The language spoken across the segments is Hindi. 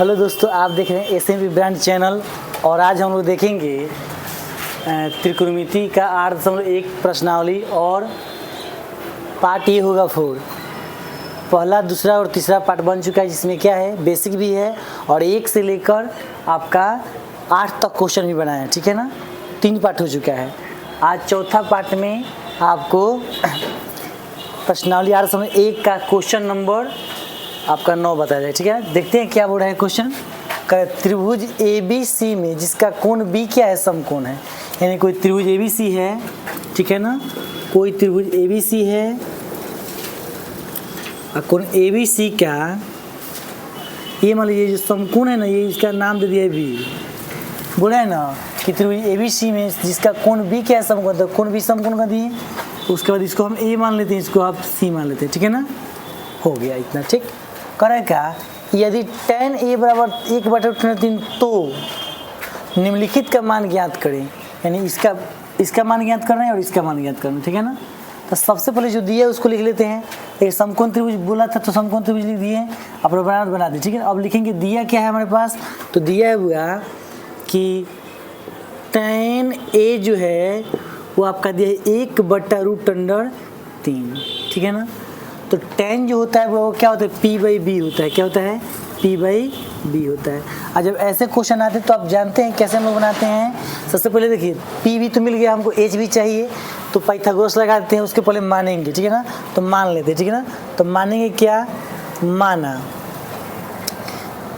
हेलो दोस्तों, आप देख रहे हैं एसएमबी ब्रांड चैनल और आज हम लोग देखेंगे त्रिकोणमिति का 8.1 प्रश्नावली और पार्ट ये होगा 4। पहला, दूसरा और तीसरा पार्ट बन चुका है जिसमें क्या है, बेसिक भी है और 1 से लेकर आपका 8 तक क्वेश्चन भी बनाया है, ठीक है ना। 3 पार्ट हो चुका है। आज चौथा पार्ट में आपको प्रश्नावली 8.1 का क्वेश्चन नंबर आपका 9 बताया जाए, ठीक है। देखते हैं क्या बोल रहा है क्वेश्चन। त्रिभुज ABC में जिसका कोण B क्या है, समकोण है। यानी कोई त्रिभुज ABC है, ठीक है ना, कोई त्रिभुज ABC है और कोण ABC का ये मान लीजिए जो समकोण है ना, ये इसका नाम दे दिया है B। बोला है ना कि त्रिभुज ABC में जिसका कोण B क्या है, समकोण, तो कोण B समकोण का दिए। उसके बाद इसको हम A मान लेते हैं, इसको आप C मान लेते हैं, ठीक है ना। हो गया इतना, ठीक। करेगा यदि tan A बराबर 1/3 तो निम्नलिखित का मान ज्ञात करें। यानी इसका मान ज्ञात करना है और इसका मान ज्ञात करना है, ठीक है ना। तो सबसे पहले जो दिया है उसको लिख लेते हैं। एक समकोण त्रिभुज बोला था तो समकोण त्रिभुज लिख दिए, अपना बना दिए, ठीक है। अब लिखेंगे दिया क्या है हमारे पास, तो दिया हुआ कि tan A जो है वो आपका दिया है 1/√3, ठीक है ना। तो tan जो होता है वो क्या होता है, P/B होता है। क्या होता है, P/B होता है। और जब ऐसे क्वेश्चन आते हैं तो आप जानते हैं कैसे हम लोग बनाते हैं। सबसे पहले देखिए P भी तो मिल गया, हमको H भी चाहिए, तो पाइथागोरस लगाते हैं, उसके पहले मानेंगे, ठीक है ना। तो मान लेते हैं, ठीक है ना। तो मानेंगे क्या, माना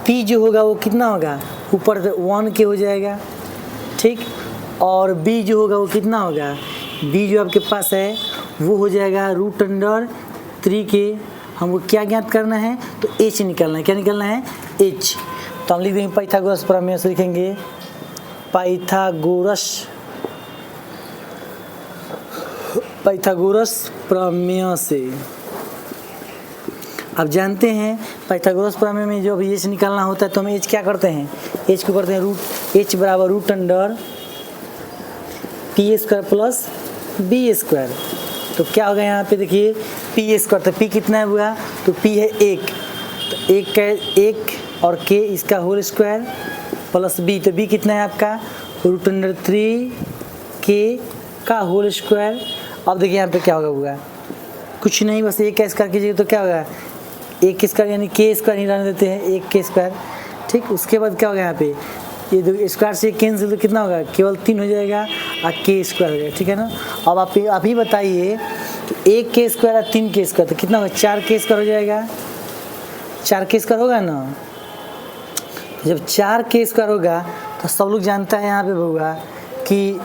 P जो होगा वो कितना होगा, ऊपर से 1 के हो जाएगा, ठीक। और B जो होगा वो कितना होगा, B जो आपके पास है वो हो जाएगा √3 के। हमको क्या ज्ञात करना है, तो H निकालना है। क्या निकालना है, H। तो हम लिख देंगे पाइथागोरस प्रमेय से, लिखेंगे पाइथागोरस प्रमेय से। अब जानते हैं पाइथागोरस प्रमेय में जो भी H निकालना होता है तो हम H क्या करते हैं, H को करते हैं H बराबर √P² प्लस B²। तो क्या होगा यहाँ पे देखिए P² तो P कितना है हुआ, तो P है 1, तो 1 और K इसका होल स्क्वायर प्लस B, तो B कितना है आपका √3 K का होल स्क्वायर। अब देखिए यहाँ पे क्या होगा कुछ नहीं, बस 1 का स्क्वायर कीजिएगा तो क्या होगा 1 स्क्वायर, यानी K² ही रहने देते हैं, 1 K², ठीक। उसके बाद क्या होगा यहाँ पे, ये दो स्क्वायर से कैंसिल तो कितना होगा, केवल 3 हो जाएगा और K² हो जाएगा, ठीक है ना। अब आप अभी बताइए कि 1 K² और 3 K² तो कितना होगा, 4 K² हो जाएगा, 4 K² होगा ना। जब 4 K² होगा तो सब लोग जानता है यहाँ पे होगा कि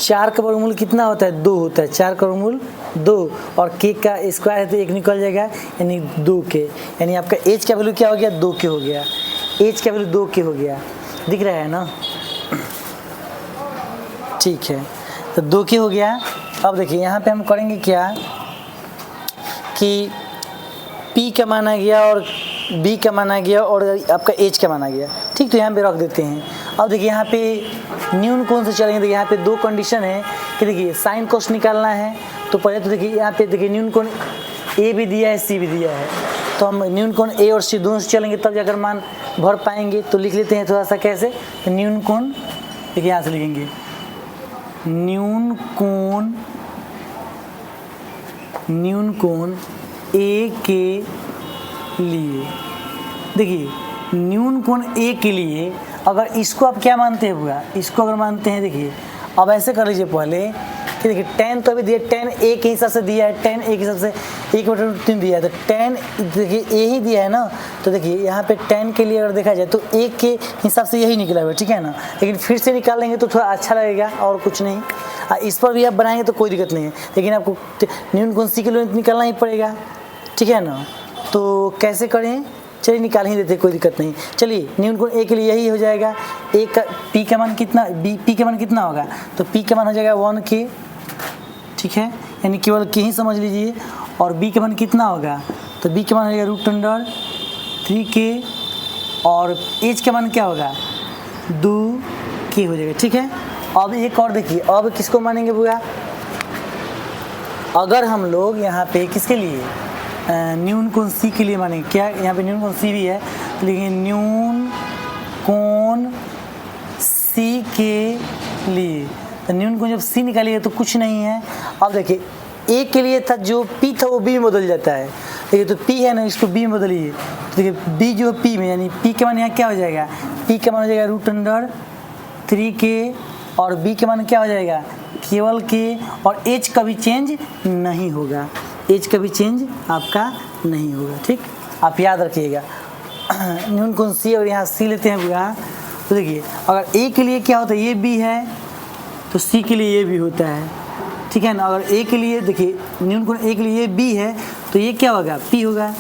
4 का वर्गमूल कितना होता है, 2 होता है। 4 का वर्गमूल 2 और K का स्क्वायर है तो 1 निकल जाएगा, यानी 2K। यानी आपका H का वैल्यू क्या हो गया, 2K हो गया। H का वैल्यू 2K हो गया, दिख रहा है ना, ठीक है। तो 2K हो गया। अब देखिए यहाँ पे हम करेंगे क्या कि P का माना गया और B का माना गया और आपका H का माना गया, ठीक। तो यहाँ पे रख देते हैं। अब देखिए यहाँ पे न्यून कोण से चलेंगे। देखिए यहाँ पे 2 कंडीशन है कि देखिए साइन कोस निकालना है, तो पहले तो देखिए यहाँ पे देखिए न्यून कोण A भी दिया है, C भी दिया है, तो हम न्यून कोण A और C दोनों से चलेंगे तब जाकर मान भर पाएंगे। तो लिख लेते हैं थोड़ा सा कैसे, न्यून कोण, देखिए यहाँ से लिखेंगे न्यून कोण A के लिए। देखिए न्यून कोण A के लिए अगर इसको आप क्या मानते हैं हुआ, इसको अगर मानते हैं, देखिए अब ऐसे कर लीजिए पहले कि देखिए tan तो अभी दिया, tan A के हिसाब से दिया है, tan A के हिसाब से 1/3 दिया है, तो tan देखिए A ही दिया है ना। तो देखिए यहाँ पे tan के लिए अगर देखा जाए तो A के हिसाब से यही निकला हुआ है, ठीक है ना। लेकिन फिर से निकाल लेंगे तो थोड़ा अच्छा लगेगा और कुछ नहीं। इस पर भी आप बनाएंगे तो कोई दिक्कत नहीं है, लेकिन आपको न्यून कोण C के लिए निकालना ही पड़ेगा, ठीक है ना। तो कैसे करें, चलिए निकाल ही देते, कोई दिक्कत नहीं। चलिए न्यून कोण A के लिए यही हो जाएगा। A का P का मान कितना, P का मान कितना होगा, तो P का मान हो जाएगा 1K, ठीक है, यानी केवल K ही समझ लीजिए। और B का मान कितना होगा, तो B का मान हो जाएगा √3K और H का मान क्या होगा, 2K हो जाएगा, ठीक है। अब एक और देखिए, अब किसको मानेंगे बुआ, अगर हम लोग यहाँ पे किसके लिए न्यून कोण सी के लिए मानेंगे क्या, यहाँ पे न्यून कोण सी भी है तो लिखेंगे न्यून कोण सी के लिए। तो न्यून कोण जब सी निकालिए तो कुछ नहीं है। अब देखिए ए के लिए था जो पी था वो बी में बदल जाता है, देखिए तो पी है ना, इसको बी में बदलिए तो देखिए बी जो पी में, यानी पी के मान यहाँ क्या हो जाएगा, पी के मान हो जाएगा √3 और बी के मान क्या हो जाएगा केवल के, और एच कभी चेंज नहीं होगा, एच कभी चेंज आपका नहीं होगा। ठीक, आप याद रखिएगा। न्यून कोण सी और यहाँ सी लेते हैं भैया, तो देखिए अगर ए के लिए क्या होता है ये बी है तो सी के लिए ये भी होता है, ठीक है ना। अगर ए के लिए देखिए न्यून कोण ए के लिए ये बी है तो ये क्या होगा पी होगा,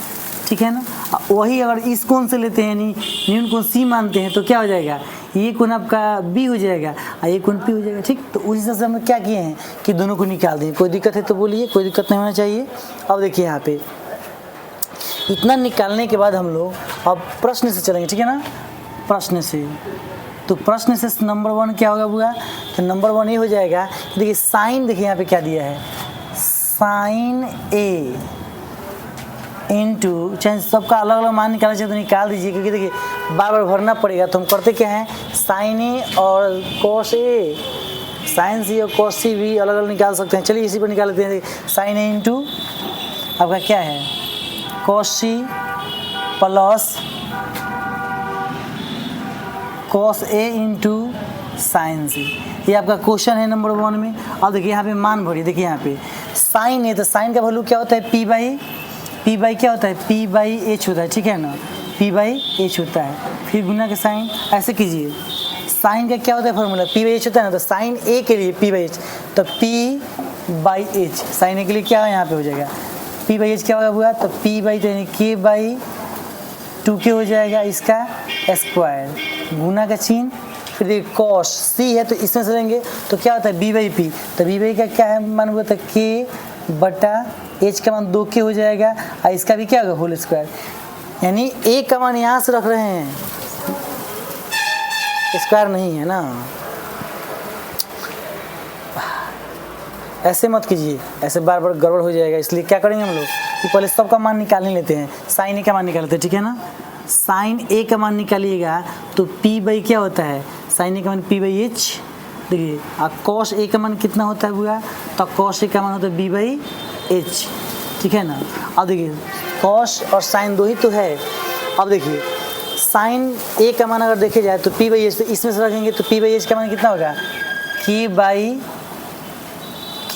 ठीक है ना। वही अगर इस कोण से लेते हैं यानी न्यून कोण सी मानते हैं तो क्या हो जाएगा, ये कोण आपका बी हो जाएगा और ये कोण पी हो जाएगा। ठीक, तो उस हिसाब से हम क्या किए हैं कि दोनों को निकाल दिए। कोई दिक्कत है तो बोलिए, कोई दिक्कत नहीं होना चाहिए। अब देखिए यहाँ पे इतना निकालने के बाद हम लोग अब प्रश्न से चलेंगे, ठीक है ना। प्रश्न से तो प्रश्न से नंबर 1 क्या होगा बुआ, तो नंबर 1 ये हो जाएगा। देखिए साइन, देखिए यहाँ पे क्या दिया है, साइन ए इंटू, चाहे सबका अलग अलग मान निकालना चाहिए तो निकाल दीजिए, क्योंकि देखिए बार बार भरना पड़ेगा। तो हम करते क्या हैं, साइन ए और कॉस ए, साइन सी और कॉस सी भी अलग अलग निकाल सकते हैं। चलिए इसी पर निकाल लेते हैं। साइन ए इंटू आपका क्या है cos C plus cos A into sine सी, ये आपका क्वेश्चन है नंबर 1 में। अब देखिए यहाँ पे मान भरिए, देखिए यहाँ पे साइन ए, तो साइन का वैल्यू क्या होता है पी बाई क्या होता है पी बाई एच होता है, ठीक है ना, पी बाई एच होता है। फिर गुना के साइन ऐसे कीजिए, साइन का क्या होता है फॉर्मूला पी बाई एच होता है ना, तो साइन ए के लिए पी बाई एच, तो पी बाई एच साइन ए के लिए क्या है यहाँ पे हो जाएगा पी बाई एच क्या होगा, तो पी बाई तो यानी के बाई 2k हो जाएगा इसका स्क्वायर, गुना का चिन्ह, फिर देखिए कॉस सी है तो इसमें से लेंगे तो क्या होता है बी बाई पी, तो बी बाई का क्या है मान हुआ था के बटा एच का मान 2k हो जाएगा और इसका भी क्या होगा होल स्क्वायर, यानी ए का मान यहाँ से रख रहे हैं, स्क्वायर नहीं है ना। ऐसे मत कीजिए, ऐसे बार बार गड़बड़ हो जाएगा। इसलिए क्या करेंगे हम लोग कि पहले सबका मान निकाल नहीं लेते हैं, साइन ए का मान निकाल लेते हैं, ठीक है ना। साइन ए का मान निकालिएगा तो पी बाई क्या होता है, साइन ए का मान पी बाई एच, देखिए और कॉस ए का मान कितना होता है बुआ, तो कॉस ए का मान होता है बी बाई एच, ठीक है ना। अब देखिए कॉस और साइन दो ही तो है। अब देखिए साइन ए का मान अगर देखे जाए तो पी बाई एच, तो इसमें से रखेंगे तो पी बाई एच का मान कितना होगा के बाई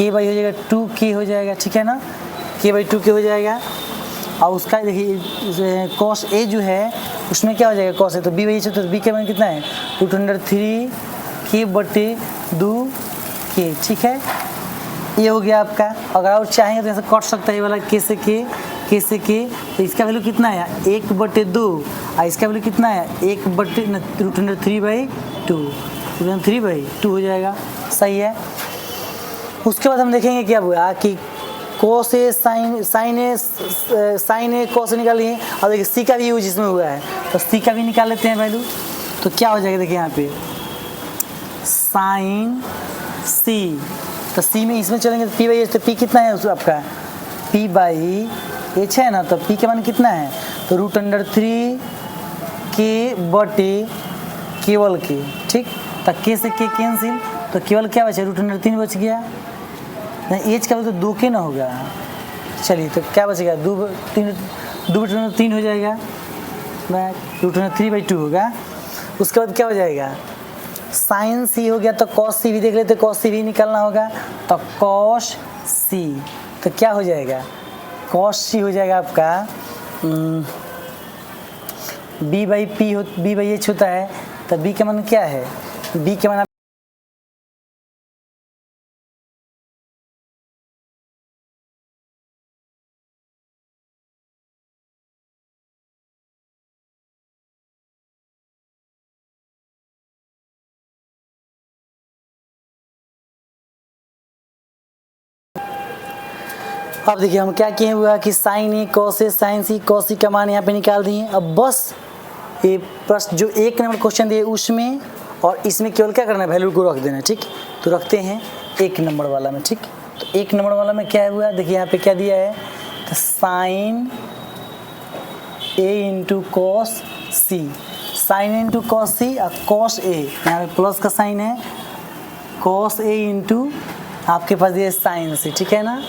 हो जाएगा 2k हो जाएगा, ठीक है ना, के बाई 2k हो जाएगा। और उसका देखिए कॉस ए जो है उसमें क्या हो जाएगा कॉस ए, तो बी बाई एच तो बी का मान कितना है √3k बटे 2k, ठीक है। ये हो गया आपका। अगर आप चाहेंगे तो ऐसे कट सकता है ये वाला के से के, तो इसका वैल्यू कितना है 1/2 और इसका वैल्यू कितना है 1/√3/2 हो जाएगा, सही है। उसके बाद हम देखेंगे क्या हुआ कि कोस ए साइन ए कोस निकालिए, और देखिए सी का भी यूज इसमें हुआ है तो सी का भी निकाल लेते हैं वैल्यू। तो क्या हो जाएगा देखिए यहाँ पे साइन सी, तो सी में इसमें चलेंगे तो पी बाई एच, तो पी कितना है आपका पी बाई एच है ना, तो पी का मान कितना है तो √3k बटे केवल के, ठीक, तो के से के कैंसिल, तो केवल क्या बचा √3 बच गया, नहीं एच का भी तो 2k ना होगा। चलिए तो क्या बचेगा 2/3 हो जाएगा, √3/2 होगा। उसके बाद क्या हो जाएगा साइन सी हो गया, तो कॉस सी भी देख लेते, कॉस सी भी निकालना होगा, तो कॉस सी तो क्या हो जाएगा कॉस सी हो जाएगा आपका बी बाई एच होता है, तो बी का मान क्या है, बी का मान अब देखिए हम क्या किए हुआ कि sign A cos A sign C cos सी का मान यहाँ पे निकाल दिए। अब बस ये प्रश्न जो 1 नंबर क्वेश्चन दिए उसमें और इसमें केवल क्या करना है वैल्यू को रख देना, ठीक। तो रखते हैं 1 नंबर वाला में, ठीक। तो 1 नंबर वाला में क्या हुआ देखिए यहाँ पे क्या दिया है, तो साइन ए इंटू कॉस सी, साइन ए इंटू कॉस सी और कॉस ए, यहाँ पे प्लस का साइन है, कॉस ए इंटू आपके पास ये साइन सी, ठीक है ना,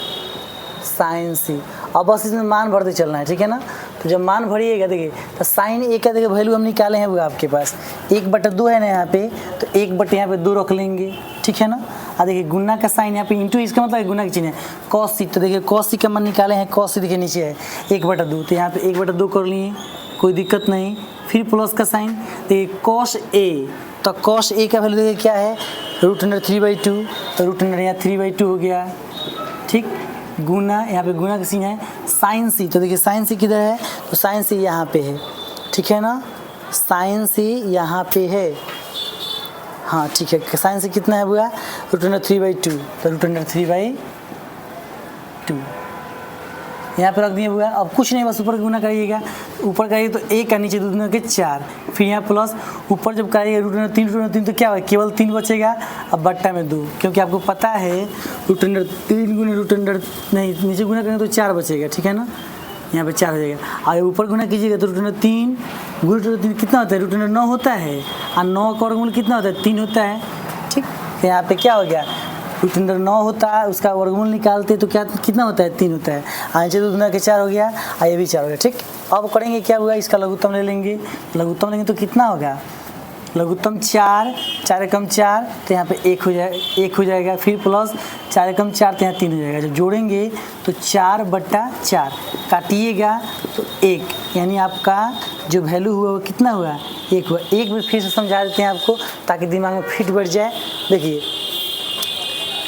साइन सी। अब बस इसमें मान भरते चलना है, ठीक है ना। तो जब मान भरिएगा देखिए, तो साइन ए का देखिए वैल्यू हम निकाले हैं वो आपके पास 1/2 है ना यहाँ पे, तो 1/2 यहाँ पे 2 रख लेंगे, ठीक है ना। और देखिए गुना का साइन यहाँ पे इंटू, इसका मतलब गुना की चिन्ह है, कॉस सी, तो देखिए कॉस सी का मान निकाले हैं, कॉस सी देखिए नीचे है 1/2, तो यहाँ पे 1/2 कर लिए, कोई दिक्कत नहीं। फिर प्लस का साइन, देखिए कॉस ए, तो कॉस ए का वैल्यू देखिए क्या है √3/2, तो √3 यहाँ 3/2 हो गया, ठीक। गुना, यहाँ पे गुना का सीन है, साइन सी, तो देखिए साइन सी किधर है, तो साइन सी यहाँ पे है, ठीक है ना, साइन सी यहाँ पे है, हाँ ठीक है। साइन सी कितना है हुआ √3/2, तो √3/2 यहाँ पे रख दिए हुआ। अब कुछ नहीं, बस ऊपर गुना करिएगा, ऊपर करिए तो 1 का नीचे 2 के 4, फिर यहाँ प्लस, ऊपर जब करिएगा √3 तो क्या होगा, केवल 3 बचेगा, अब बट्टा में 2, क्योंकि आपको पता है √3 गुने √3 नहीं, नीचे गुना करेंगे तो 4 बचेगा, ठीक है ना, यहाँ पे 4 हो जाएगा। और ऊपर गुना कीजिएगा तो √3 √3 कितना होता है, √9 होता है, और 9 का वर्गमूल कितना होता है, 3 होता है, ठीक। तो यहाँ पे क्या हो गया, √9 होता है, उसका वर्गमूल निकालते तो क्या कितना होता है, 3 होता है, और नीचे 2 के 4 हो गया, और ये भी 4 हो गया, ठीक। अब करेंगे क्या हुआ, इसका लघुत्तम ले लेंगे, लघुत्तम लेंगे तो कितना होगा, लघुत्तम 4, 4 एकम 4, तो यहाँ पे 1 हो जाएगा, फिर प्लस 4 एकम 4, तो यहाँ 3 हो जाएगा। जब जोड़ेंगे तो 4/4, काटिएगा तो 1, यानी आपका जो वैल्यू हुआ वो कितना हुआ, 1 हुआ। एक भी फिर से समझा देते हैं आपको ताकि दिमाग में फिट बैठ जाए। देखिए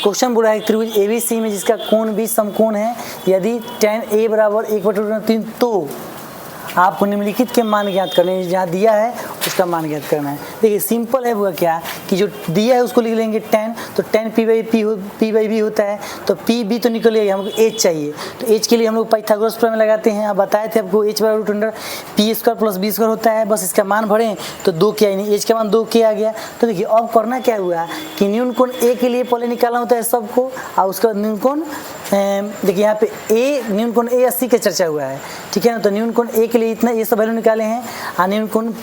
क्वेश्चन बोला है त्रिभुज ABC में जिसका कोण भी समकोण है, यदि tan A बराबर 1/√3 तो आपको निम्नलिखित के मान ज्ञात करने हैं, जहाँ दिया है उसका मान ज्ञात करना है। देखिए सिंपल है, वो क्या कि जो दिया है उसको लिख लेंगे tan, तो tan P/B होता है, तो PB तो निकल गया, हमको H चाहिए, तो H के लिए हम लोग पाइथागोरस प्रमेय लगाते हैं। आप बताए थे आपको H √√P² + B² होता है, बस इसका मान भरें तो 2 के आई नहीं, H का मान 2 के आ गया। तो देखिए अब करना क्या हुआ कि न्यून कोण A के लिए पहले निकालना होता है सबको, और उसके बाद न्यून कोण, देखिए यहाँ पे न्यून कोण A 80 का चर्चा हुआ है, ठीक है ना। तो न्यून कोण A के लिए इतना ये सब वैल्यू निकाले हैं, और न्यून कोण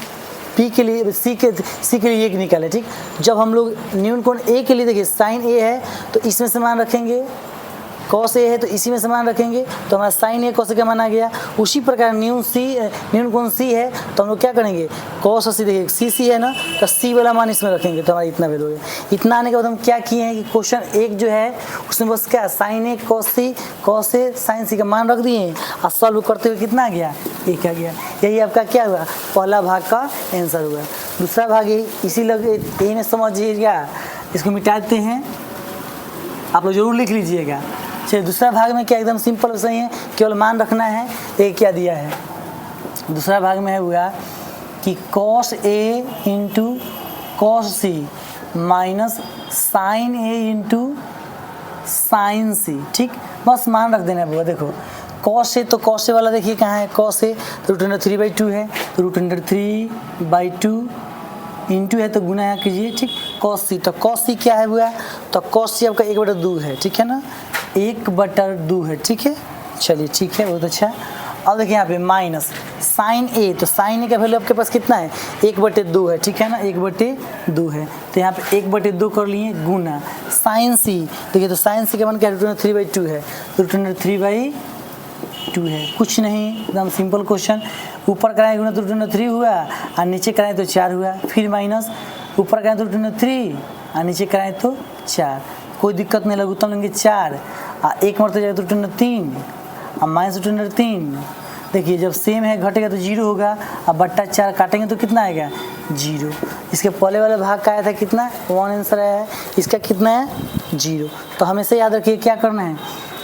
P के लिए C के लिए 1 निकाले, ठीक। जब हम लोग न्यून कोण A के लिए देखिए साइन A है तो इसमें से मान रखेंगे, कॉस A है तो इसी में से मान रखेंगे, तो हमारा साइन A कॉस A का मान आ गया। उसी प्रकार न्यून कोण C है तो हम लोग क्या करेंगे, कॉस C, देखिए C है ना, तो C वाला मान इसमें रखेंगे, तो हमारा इतना वैल्यू है। इतना आने के बाद हम क्या किए हैं कि क्वेश्चन 1 जो है उसमें बस क्या sine A cos A sine C का मान रख दिए, और सॉल्व करते हुए कितना आ गया, 1 आ गया। यही आपका क्या हुआ, पहला भाग का आंसर हुआ। दूसरा भाग इसी यही में समझिएगा, इसको मिटाते हैं, आप लोग जरूर लिख लीजिएगा। चलिए दूसरा भाग में क्या एकदम सिंपल सही है, केवल मान रखना है। एक क्या दिया है दूसरा भाग में है हुआ कि cos A into cos C minus sine A into sine C, ठीक। बस मान रख देना है। देखो cos A, तो cos A वाला देखिए कहाँ है, cos A तो √3/2 है, तो √3/2 इंटू है तो गुना यहाँ कीजिए, ठीक। cos C, तो cos C क्या है हुआ, तो cos C आपका 1/2 है, ठीक है ना, 1/2 है, ठीक है। चलिए ठीक है, बहुत अच्छा। अब देखिए यहाँ पे माइनस साइन A, तो साइन A का वैल्यू आपके पास कितना है, 1/2 है, ठीक है ना, 1/2 है, तो यहाँ पे 1/2 कर लिए गुना साइन C। देखिए तो साइन C का मान क्या है, √3/2 है, √3/2 है, कुछ नहीं, एकदम सिंपल क्वेश्चन। ऊपर कराएं गुना तो √3 हुआ, और नीचे कराएं तो 4 हुआ, फिर माइनस ऊपर कराएं तो √3 और नीचे कराएं तो 4, कोई दिक्कत नहीं, लघुत्तम लेंगे 4 और 1 मरते जाएगा तो √3 और माइनस √3। देखिए जब सेम है घटेगा तो 0 होगा, अब बट्टा 4 काटेंगे तो कितना आएगा, 0। इसके पहले वाले भाग का आया था कितना, 1 आंसर आया है, इसका कितना है, 0। तो हमेशा याद रखिए क्या करना है,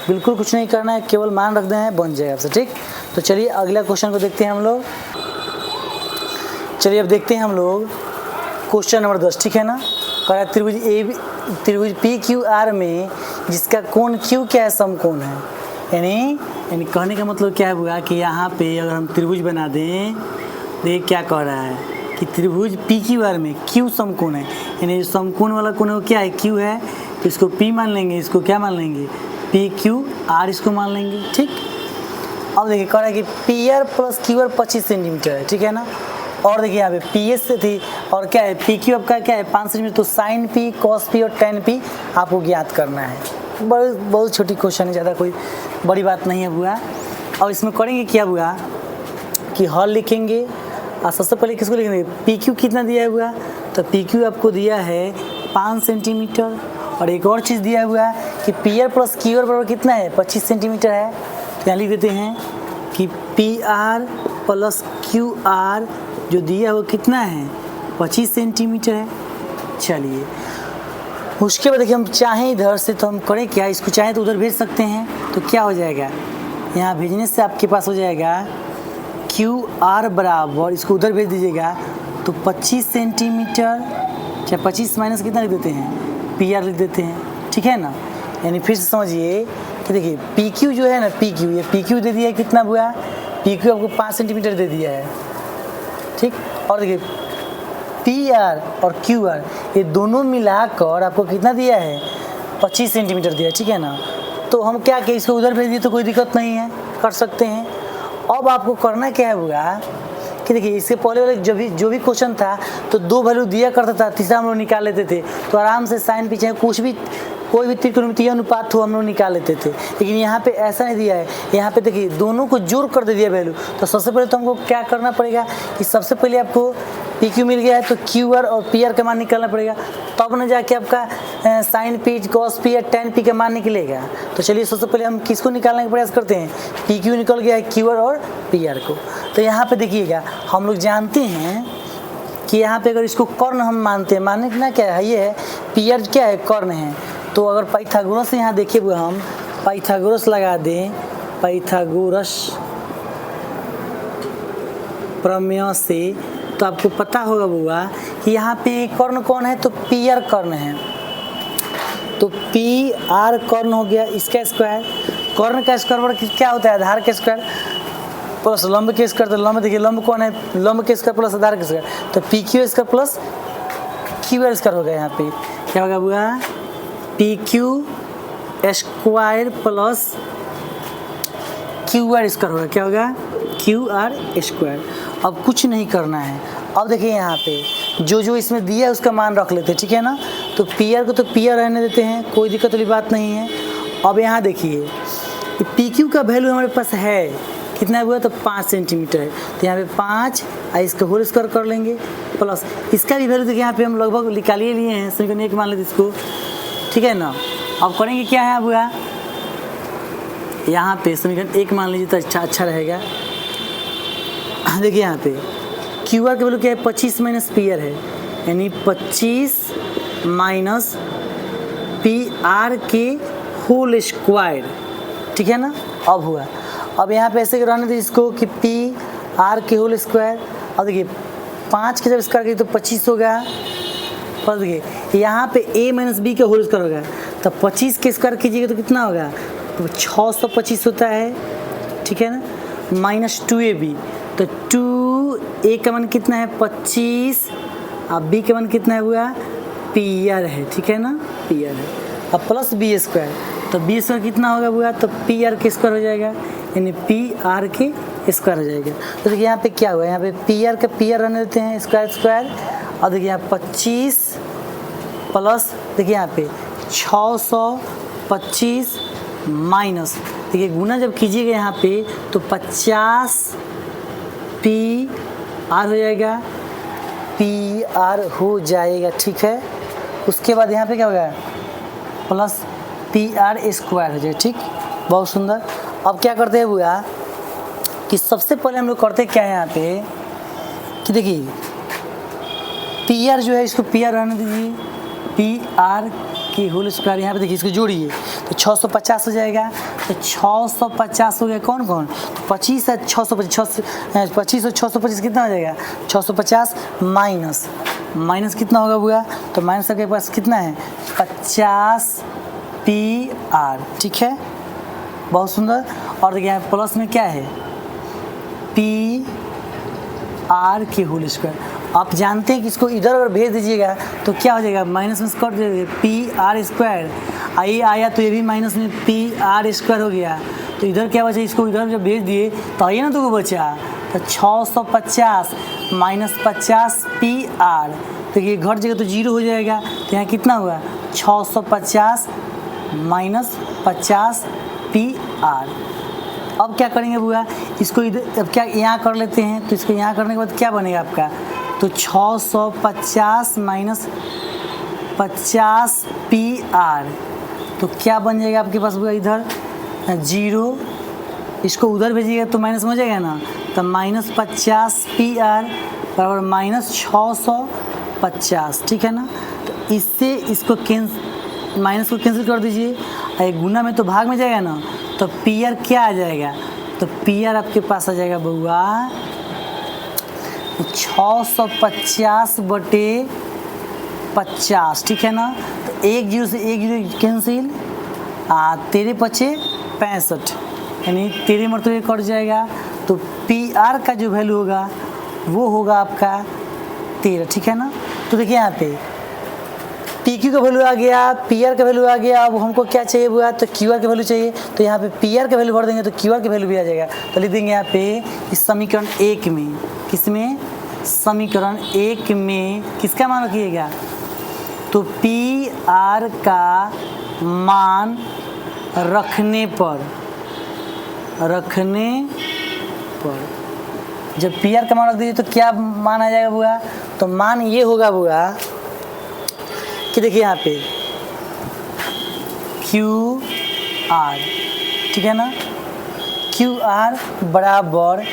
बिल्कुल कुछ नहीं करना है, केवल मान रख देना है, बन जाएगा आपसे, ठीक। तो चलिए अगला क्वेश्चन को देखते हैं हम लोग। चलिए अब देखते हैं हम लोग क्वेश्चन नंबर 10, ठीक है ना। कह त्रिभुज PQR में जिसका कोण Q क्या है, समकोण है। यानी कहने का मतलब क्या हुआ कि यहाँ पे अगर हम त्रिभुज बना दें, देखिए क्या कह रहा है कि त्रिभुज PQR में Q समकोण है, यानी समकोण वाला कोण वो क्या है, Q है, तो इसको P मान लेंगे, इसको क्या मान लेंगे, PQR इसको मान लेंगे, ठीक। अब देखिए कह रहा है कि P R plus Q R 25 centimetre है, ठीक है ना। और देखिए यहाँ पे पी एस से थी और क्या है पी क्यू आपका क्या है 5 सेंटीमीटर, तो साइन पी कॉस पी और टेन पी आपको ज्ञात करना है। बहुत छोटी क्वेश्चन है, ज़्यादा कोई बड़ी बात नहीं है हुआ। और इसमें करेंगे क्या हुआ कि हल लिखेंगे और सबसे पहले किसको लिखेंगे, पी क्यू कितना दिया हुआ, तो पी क्यू आपको दिया है 5 सेंटीमीटर। और एक और चीज़ दिया हुआ है कि P R plus Q R बराबर कितना है 25 सेंटीमीटर है। तो यहाँ लिख देते हैं कि P R plus Q R जो दिया वो कितना है 25 सेंटीमीटर है। चलिए उसके बाद देखिए हम चाहें इधर से तो हम करें क्या, इसको चाहें तो उधर भेज सकते हैं। तो क्या हो जाएगा, यहाँ भेजने से आपके पास हो जाएगा क्यू आर बराबर, इसको उधर भेज दीजिएगा तो 25 सेंटीमीटर, क्या 25 माइनस कितना लिख देते हैं पी आर लिख देते हैं, ठीक है ना। यानी फिर से समझिए कि देखिए पी क्यू जो है ना पी क्यू, ये पी क्यू दे दिया है कितना हुआ, पी क्यू आपको 5 सेंटीमीटर दे दिया है, ठीक। और देखिए पी आर और क्यू आर ये दोनों मिलाकर आपको कितना दिया है 25 सेंटीमीटर दिया है, ठीक है ना। तो हम क्या कि इसको उधर भेज दिए तो कोई दिक्कत नहीं है, कर सकते हैं। अब आपको करना क्या हुआ कि देखिए इससे पहले वाले जो भी क्वेश्चन था तो 2 वैल्यू दिया करता था, तीसरा हम लोग निकाल लेते थे, तो आराम से साइन पीछे कुछ भी कोई भी त्रिकोणमितीय अनुपात हो हम लोग निकाल लेते थे। लेकिन यहाँ पे ऐसा नहीं दिया है, यहाँ पे देखिए दोनों को जोड़ कर दे दिया वैल्यू। तो सबसे पहले तो हमको क्या करना पड़ेगा कि सबसे पहले आपको पी क्यू मिल गया है तो क्यू आर और पी आर का मान निकालना पड़ेगा, तब न जाके आपका साइन पी कॉस पी या टेन पी का मान निकलेगा। तो चलिए सबसे पहले हम किसको निकालने का प्रयास करते हैं, पी क्यू निकल गया है क्यू आर और पी आर को। तो यहाँ पे देखिएगा हम लोग जानते हैं कि यहाँ पे अगर इसको कर्ण हम मानते हैं, मानने ना क्या है ये है पी आर क्या है कर्ण है। तो अगर पाइथागोरस यहाँ देखे हुए हम पाइथागोरस लगा दें, पाइथागोरस प्रमेय से, तो आपको पता होगा बुआ कि यहाँ पे कर्ण कौन है, तो पी आर कर्ण है। तो पी आर कर्ण हो गया, इसका स्क्वायर, कर्ण का स्क्वायर क्या होता है आधार का स्क्वायर प्लस लंब के स्क्वायर। तो लंब देखिए लंब कौन है, लंब के स्क्वायर प्लस आधार के स्क्वायर, तो P Q square plus Q R square हो गया। यहाँ पे क्या होगा बुआ, P Q square plus Q R square होगा, क्या होगा क्यू आर स्क्वायर। अब कुछ नहीं करना है, अब देखिए यहाँ पे जो इसमें दिया है उसका मान रख लेते हैं, ठीक है ना। तो पी आर को तो पी आर रहने देते हैं, कोई दिक्कत वाली बात नहीं है। अब यहाँ देखिए पी क्यू का वैल्यू हमारे पास है कितना हुआ, तो 5 सेंटीमीटर है। तो यहाँ पे 5 इसका होल स्क्वायर कर लेंगे प्लस इसका भी वैल्यू देखिए यहाँ पे हम लगभग निकाल लिए हैं, समीकरण 1 मान लेते इसको, ठीक है ना। अब करेंगे क्या है हुआ, यहाँ पे समीकरण 1 मान लीजिए तो अच्छा रहेगा। देखिए यहाँ पे क्यू आर का वैल्यू क्या है 25 माइनस पी आर है, यानी 25 माइनस पी आर के होल स्क्वायर, ठीक है ना। अब हुआ, अब यहाँ पे ऐसे रहने दे इसको कि पी आर के होल स्क्वायर। अब देखिए 5 के जब स्क्वायर करिए तो 25 होगा, और देखिए यहाँ पे a माइनस बी का होल स्क्वायर होगा, तो 25 के स्क्वायर कीजिएगा तो कितना होगा, तो 625 होता है, ठीक है ना, माइनस 2ab। तो 2a का मान कितना है 25, अब b का मान कितना है हुआ पी आर है, ठीक है ना, पी आर है। अब प्लस बी स्क्वायर, तो बी स्क्वायर कितना होगा हुआ, तो पी आर के स्क्वायर हो जाएगा, यानी पी आर के स्क्वायर हो जाएगा। तो देखिए यहाँ पे क्या हुआ, यहाँ पे पी आर का पी आर रहने देते हैं स्क्वायर, और देखिए यहाँ 25 प्लस देखिए यहाँ पे 625 माइनस देखिए गुना जब कीजिएगा यहाँ पे तो 50 पी आर हो जाएगा, पी आर हो जाएगा, ठीक है। उसके बाद यहाँ पे क्या होगा प्लस पी आर स्क्वायर हो जाएगा, ठीक, बहुत सुंदर। अब क्या करते हैं हुआ कि सबसे पहले हम लोग करते क्या है यहाँ पे कि देखिए पी आर जो है इसको पी आर रहने दीजिए, पी आर की होल स्क्वायर यहाँ पे देखिए इसको जोड़िए तो 650 हो जाएगा। तो 650 हो गया कौन कौन, तो 25 है 625, 25 और 625 कितना हो जाएगा 650 माइनस कितना होगा हुआ, तो माइनस आपके पास कितना है 50 पी आर, ठीक है, बहुत सुंदर। और देखिए यहाँ प्लस में क्या है पी आर के होल स्क्वायर। आप जानते हैं कि इसको इधर अगर भेज दीजिएगा तो क्या हो जाएगा, माइनस में कट जाएगा पी आर स्क्वायर, आई आया तो ये भी माइनस में पी आर स्क्वायर हो गया। तो इधर क्या बचा, इसको इधर जब भेज दिए तो आइए ना, तो बचा तो 650 माइनस 50 PR। तो ये घट जाएगा तो 0 हो जाएगा, तो यहाँ कितना हुआ 650 माइनस 50 PR। अब क्या करेंगे बुआ, इसको इधर अब क्या यहाँ कर लेते हैं, तो इसको यहाँ करने के बाद क्या बनेगा आपका, तो 650 माइनस 50 PR। तो क्या बन जाएगा आपके पास बुआ, इधर 0, इसको उधर भेजिएगा तो माइनस हो जाएगा ना, तो माइनस 50 PR बराबर माइनस 650, ठीक है ना। तो इससे इसको माइनस को कैंसिल कर दीजिए, एक गुना में तो भाग में जाएगा ना, तो PR क्या आ जाएगा, तो PR आपके पास आ जाएगा बउआ 650 बटे 50, ठीक है ना। तो 1 0 से 1 0 कैंसिल, 13 पचे 65, यानी 13 मरतबे कट जाएगा। तो PR का जो वैल्यू होगा वो होगा आपका 13, ठीक है ना। तो देखिए यहाँ पे PQ का वैल्यू आ गया, PR का वैल्यू आ गया। अब हमको क्या चाहिए हुआ, तो QR का वैल्यू चाहिए, तो यहाँ पे PR का वैल्यू भर देंगे तो QR का वैल्यू भी आ जाएगा। तो लिख देंगे यहाँ पे इस समीकरण 1 में, किसमें, समीकरण 1 में किसका मान रखिएगा, तो PR का मान रखने पर जब PR का मान रख दीजिए तो क्या मान आ जाएगा बुआ, तो मान ये होगा बुआ कि देखिए यहाँ पे QR, ठीक है ना, QR बराबर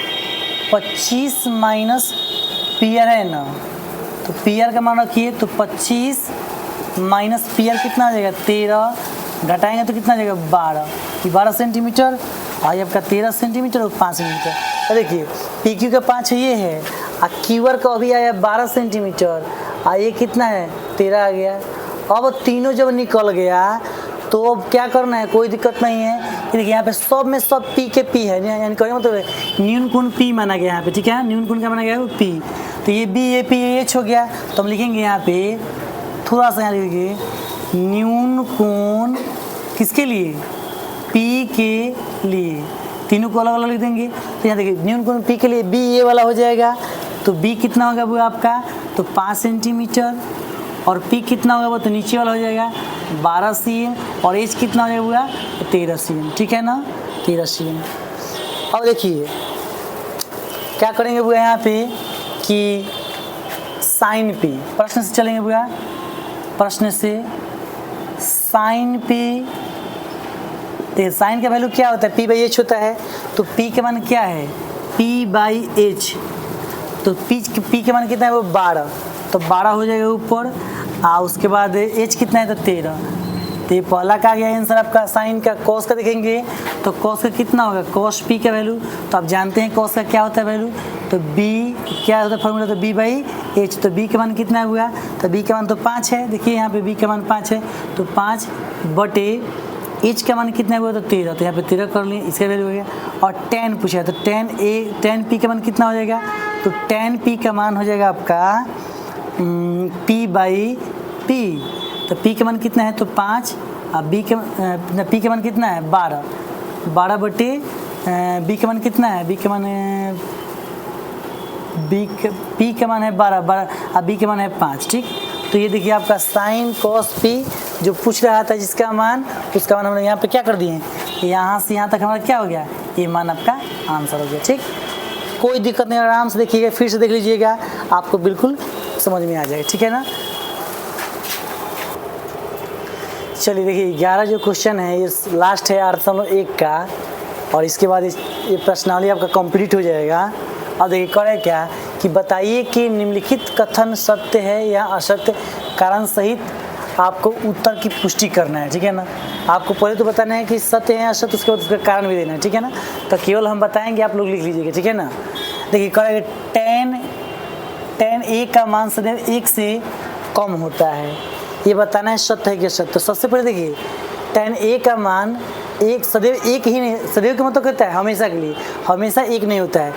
25 माइनस PR है ना, तो PR का मान रखिए तो 25 माइनस PR कितना आ जाएगा 13, घटाएंगे तो कितना आ जाएगा 12, ये 12 सेंटीमीटर, और आपका 13 सेंटीमीटर और 5 सेंटीमीटर। तो देखिए PQ का 5 ये है, और QR का अभी आया 12 सेंटीमीटर, और ये कितना है 13 आ गया। अब तीनों जब निकल गया तो अब क्या करना है, कोई दिक्कत नहीं है। देखिए यहाँ पे सब में सब P के P है, यानी कहने मतलब न्यून कोण P माना गया यहाँ पे, ठीक है, न्यून कोण क्या माना गया है P। तो ये B ये P ये H हो गया, तो हम लिखेंगे यहाँ पे थोड़ा सा, यहाँ लिखिए न्यून कोण किसके लिए, P के लिए, तीनों को अलग अलग लिख देंगे। तो यहाँ देखिए न्यून कोण P के लिए B ये वाला हो जाएगा, तो B कितना होगा वो आपका, तो 5 सेंटीमीटर, और P कितना होगा वो तो नीचे वाला हो जाएगा 12 cm, और H कितना हो जाएगा बुआ, तो 13 cm, ठीक है ना, 13 cm। अब देखिए क्या करेंगे बुआ यहाँ पे कि साइन P, प्रश्न से चलेंगे बुआ, प्रश्न से साइन P। देखिए साइन का वैल्यू क्या होता है, P/H होता है, तो P के मान क्या है, P/H, तो P के मान कितना है वो 12, तो 12 हो जाएगा ऊपर, उसके बाद H कितना है तो 13। तो ये पहला का आ गया आंसर आपका साइन का। कॉस का देखेंगे तो कॉस का कितना होगा, कॉस P का वैल्यू, तो आप जानते हैं कॉस का क्या होता है वैल्यू, तो B क्या होता है फॉर्मूला, तो B/H। तो B के मान कितना हुआ, तो B के मान तो 5 है, देखिए यहाँ पे B के मान 5 है, तो 5 बटे H का मान कितना हुआ, तो 13, तो यहाँ पे 13 कर लिए, इसका वैल्यू हो गया। और tan पूछा है, तो tan P का मान कितना हो जाएगा, तो tan P का मान हो जाएगा आपका P/P। तो P के मान कितना है, तो 5, और P के मान कितना है 12 बटे B के मान कितना है, P के मान है 12 और B के मान है 5, ठीक। तो ये देखिए आपका साइन कॉस P जो पूछ रहा था जिसका मान, उसका मान हमने यहाँ पे क्या कर दिए, यहाँ से यहाँ तक हमारा क्या हो गया, ये मान आपका आंसर हो गया, ठीक। कोई दिक्कत नहीं, आराम से देखिएगा, फिर से देख लीजिएगा, आपको बिल्कुल समझ में आ जाएगा, ठीक है ना। चलिए देखिए 11 जो क्वेश्चन है ये लास्ट है 8.1 का, और इसके बाद ये प्रश्नावली आपका कंप्लीट हो जाएगा। अब देखिए करें क्या कि बताइए कि निम्नलिखित कथन सत्य है या असत्य, कारण सहित आपको उत्तर की पुष्टि करना है, ठीक है ना। आपको पहले तो बताना है कि सत्य है या असत्य, उसके बाद उसका कारण भी देना है, ठीक है ना। तो केवल हम बताएंगे, आप लोग लिख लीजिएगा, ठीक है ना। देखिए करेंगे tan A का मान सदैव 1 से कम होता है, ये बताना है सत्य है कि असत्य। तो सबसे पहले देखिए tan A का मान सदैव एक ही नहीं, सदैव का मतलब कहता है हमेशा के लिए, हमेशा एक नहीं होता है,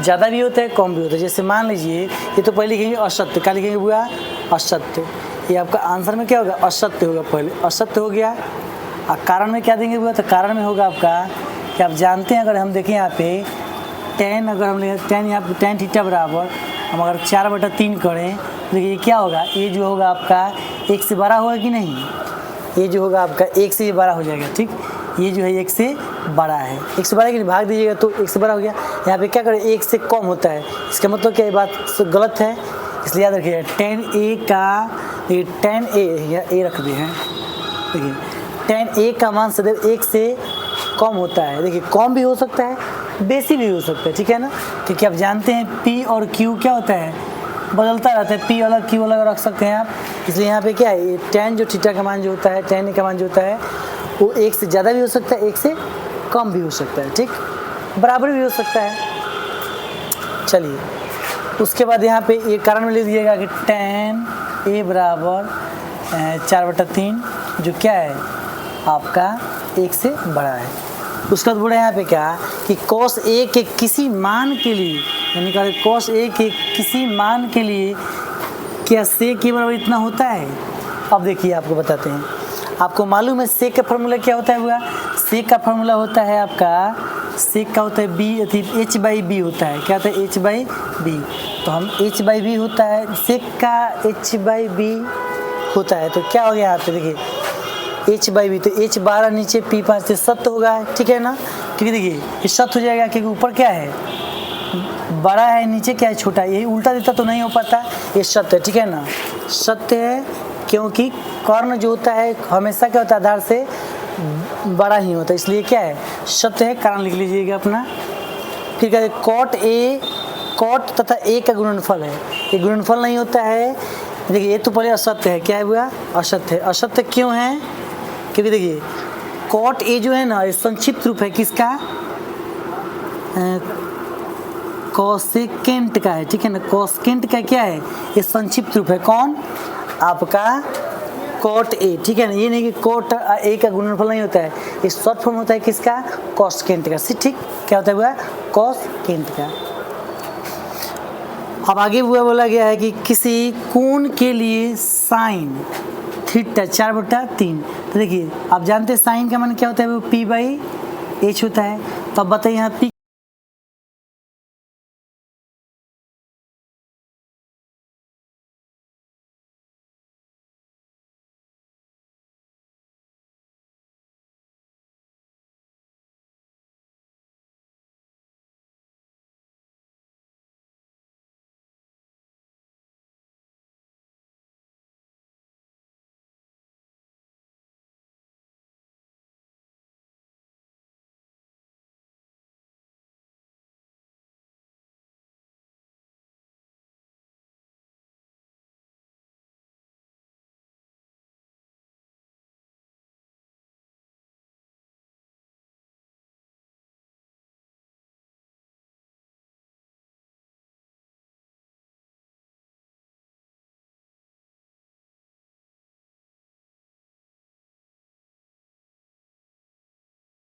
ज़्यादा भी होता है कम भी होता है। जैसे मान लीजिए ये तो पहले लिखेंगे असत्य, क्या लिखेंगे बुआ, असत्य। ये आपका आंसर में क्या होगा, असत्य होगा, पहले असत्य हो गया। और कारण में क्या देंगे बुआ, तो कारण में होगा आपका कि आप जानते हैं, अगर हम देखें यहाँ पे tan, अगर हम लें tan, यहाँ पे tan थीटा बराबर हम अगर 4/3 करें, देखिए क्या होगा, ये जो होगा आपका 1 से बड़ा होगा कि नहीं, ये जो होगा आपका 1 से बड़ा हो जाएगा। ठीक, ये जो है 1 से बड़ा है, 1 से बड़ा कि नहीं, भाग दीजिएगा तो 1 से बड़ा हो गया। यहाँ पे क्या करें, 1 से कम होता है, इसका मतलब क्या, ये बात गलत है, इसलिए याद रखिएगा tan a का, ये tan a ए रख दिए हैं। देखिए tan a का मान सदैव 1 से कम होता है। देखिए कम भी हो सकता है, बेसी भी हो सकता है, ठीक है ना, क्योंकि आप जानते हैं P और Q क्या होता है, बदलता रहता है, P अलग Q अलग रख सकते हैं आप। इसलिए यहाँ पे क्या है, ये tan जो थीटा का मान जो होता है, tan a का मान जो होता है वो 1 से ज़्यादा भी हो सकता है, 1 से कम भी हो सकता है। ठीक, बराबर भी हो सकता है। चलिए उसके बाद यहाँ पे ये कारण में लिख दीजिएगा कि tan a बराबर 4/3 जो क्या है आपका 1 से बड़ा है। उसके बाद बोला यहाँ पे क्या कि cos a के किसी मान के लिए, यानी कि cos a के किसी मान के लिए क्या sec के बराबर इतना होता है। अब देखिए आपको बताते हैं, आपको मालूम है sec का फॉर्मूला क्या होता है हुआ, sec का फॉर्मूला होता है आपका, sec का होता है h/b होता है, क्या होता है h/b। तो हम h/b होता है, sec का h/b होता है, तो क्या हो गया यहाँ पे देखिए h/b, तो h12 नीचे p5 से 7 होगा, ठीक है ना, क्योंकि देखिए ये 7 हो जाएगा क्योंकि ऊपर क्या है बड़ा है, नीचे क्या है छोटा, यही उल्टा देता तो नहीं हो पाता, ये सत्य है, ठीक है ना, सत्य है, क्योंकि कर्ण जो होता है हमेशा क्या होता है आधार से बड़ा ही होता है, इसलिए क्या है सत्य है। कारण लिख लीजिएगा अपना। फिर कहते हैं कॉट तथा a का गुणनफल है, ये गुणनफल नहीं होता है। देखिए ये तो पहले असत्य है, क्या है हुआ असत्य है। असत्य क्यों है, क्योंकि देखिए कॉट a जो है ना, ये संक्षिप्त रूप है किसका, कोसेकेंट का है, ठीक है ना, कोसेकेंट का क्या है, ये संक्षिप्त रूप है, कौन आपका कॉट a, ठीक है ना, ये नहीं कि कॉट a का गुणनफल नहीं होता है, ये शॉर्ट फॉर्म होता है किसका, कोसेकेंट का। ठीक, क्या होता है हुआ कोसेकेंट का। अब आगे हुआ बोला गया है कि किसी कोण के लिए साइन थीटा 4/3, तो देखिए आप जानते हैं साइन का मान क्या होता है, वो p/h होता है। तो अब बताइए यहाँ p